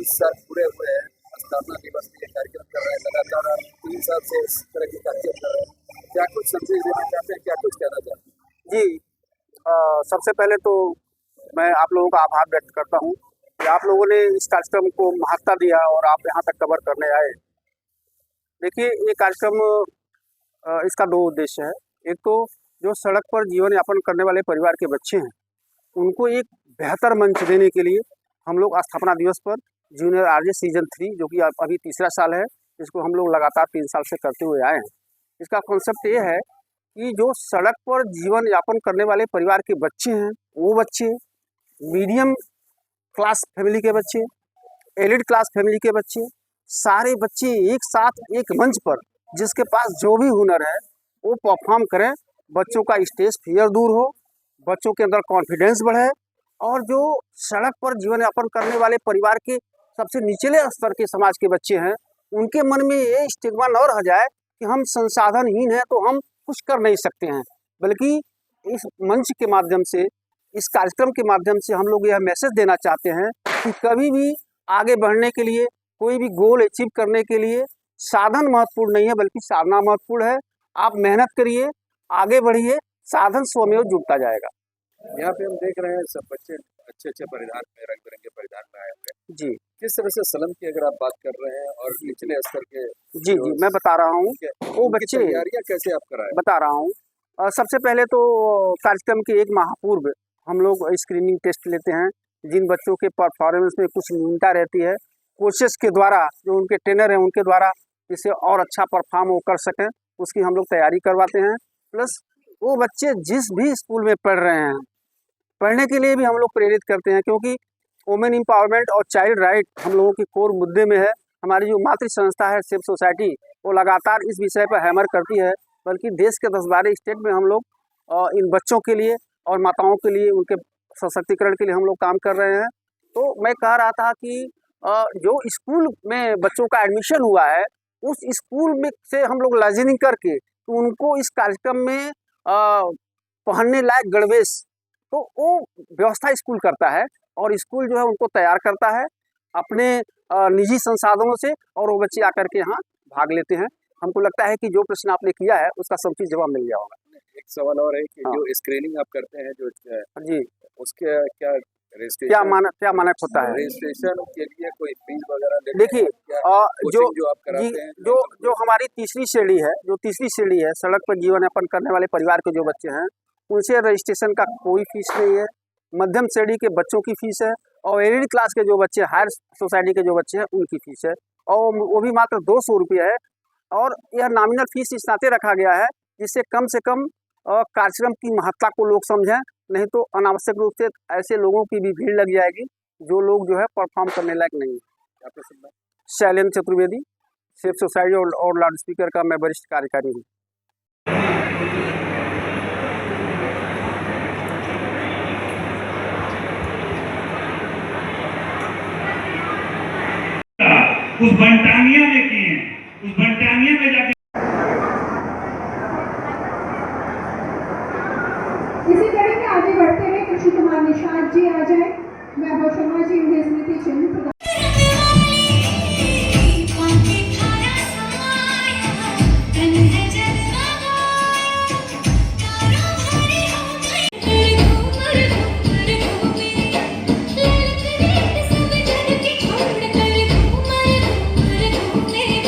30 साल पूरे हुए हैं, स्थापना दिवस के लिए कार्यक्रम कर रहे हैं, लगातार आप 3 साल से इस तरह के कार्यक्रम कर रहे हैं। क्या कुछ संदेश देना चाहते हैं, क्या कुछ कहना चाहते हैं? जी, सबसे पहले तो मैं आप लोगों का आभार व्यक्त करता हूँ कि आप लोगों ने इस कार्यक्रम को महत्ता दिया और आप यहाँ तक कवर करने आए। देखिए, ये कार्यक्रम इसका 2 उद्देश्य है। एक तो जो सड़क पर जीवन यापन करने वाले परिवार के बच्चे हैं, उनको एक बेहतर मंच देने के लिए हम लोग स्थापना दिवस पर जूनियर आरजे सीजन 3, जो कि अभी तीसरा साल है, इसको हम लोग लगातार 3 साल से करते हुए आए हैं। इसका कॉन्सेप्ट ये है कि जो सड़क पर जीवन यापन करने वाले परिवार के बच्चे हैं, वो बच्चे, मीडियम क्लास फैमिली के बच्चे, एलिट क्लास फैमिली के बच्चे, सारे बच्चे एक साथ एक मंच पर जिसके पास जो भी हुनर है वो परफॉर्म करें। बच्चों का स्टेज फियर दूर हो, बच्चों के अंदर कॉन्फिडेंस बढ़े और जो सड़क पर जीवन यापन करने वाले परिवार के सबसे निचले स्तर के समाज के बच्चे हैं, उनके मन में ये स्टिग्मा न रह जाए कि हम संसाधनहीन हैं तो हम कुछ कर नहीं सकते हैं। बल्कि इस मंच के माध्यम से, इस कार्यक्रम के माध्यम से हम लोग यह मैसेज देना चाहते हैं कि कभी भी आगे बढ़ने के लिए, कोई भी गोल अचीव करने के लिए साधन महत्वपूर्ण नहीं है, बल्कि साधना महत्वपूर्ण है। आप मेहनत करिए, आगे बढ़िए, साधन स्वमेव जुड़ता जाएगा। यहाँ पे हम देख रहे हैं सब बच्चे अच्छे परिधान में, रंग बिरंगे परिधान में आए हुए हैं। जी, किस तरह से सलम की अगर आप बात कर रहे हैं और निचले स्तर के जी, मैं बता रहा हूँ। वो बच्चे, तैयारियां कैसे आप कराएं? बता रहा हूँ। सबसे पहले तो कार्यक्रम के 1 माह पूर्व हम लोग स्क्रीनिंग टेस्ट लेते हैं। जिन बच्चों के परफॉर्मेंस में कुछ न्यूनता रहती है, कोचेस के द्वारा, जो उनके ट्रेनर हैं उनके द्वारा इसे और अच्छा परफॉर्म वो कर सकें, उसकी हम लोग तैयारी करवाते हैं। प्लस वो बच्चे जिस भी स्कूल में पढ़ रहे हैं, पढ़ने के लिए भी हम लोग प्रेरित करते हैं, क्योंकि वुमेन एम्पावरमेंट और चाइल्ड राइट हम लोगों की कोर मुद्दे में है। हमारी जो मातृ संस्था है सेफ सोसाइटी, वो लगातार इस विषय पर हैमर करती है। बल्कि देश के 10-12 स्टेट में हम लोग इन बच्चों के लिए और माताओं के लिए, उनके सशक्तिकरण के लिए हम लोग काम कर रहे हैं। तो मैं कह रहा था कि जो स्कूल में बच्चों का एडमिशन हुआ है, उस स्कूल में से हम लोग लाइजनिंग करके तो उनको इस कार्यक्रम में पहनने लायक गणवेश तो वो व्यवस्था स्कूल करता है और स्कूल जो है उनको तैयार करता है अपने निजी संसाधनों से, और वो बच्चे आकर के यहाँ भाग लेते हैं। हमको लगता है कि जो प्रश्न आपने किया है उसका समुचित जवाब मिल गया होगा। एक सवाल और है कि जो स्क्रीनिंग आप करते हैं, जो जी, उसके क्या मानक होता है? रजिस्ट्रेशन के लिए कोई फीस वगैरह लेते हैं? देखिए, जो आप कराते हैं, जो हमारी तीसरी श्रेणी है, सड़क पर जीवन यापन करने वाले परिवार के जो बच्चे हैं, उनसे रजिस्ट्रेशन का कोई फीस नहीं है। मध्यम श्रेणी के बच्चों की फीस है और एलिट क्लास के जो बच्चे, हायर सोसाइटी के जो बच्चे हैं, उनकी फीस है और वो भी मात्र 200 रुपये है। और यह नॉमिनल फीस इस नाते रखा गया है जिससे कम से कम कार्यक्रम की महत्ता को लोग समझें, नहीं तो अनावश्यक रूप से ऐसे लोगों की भी भीड़ लग जाएगी जो लोग जो है परफॉर्म करने लायक नहीं है। शैलेंद्र चतुर्वेदी, सेफ सोसाइटी और लाउड स्पीकर का मैं वरिष्ठ कार्यकारी हूँ। उस बनटांगिया में किए, उस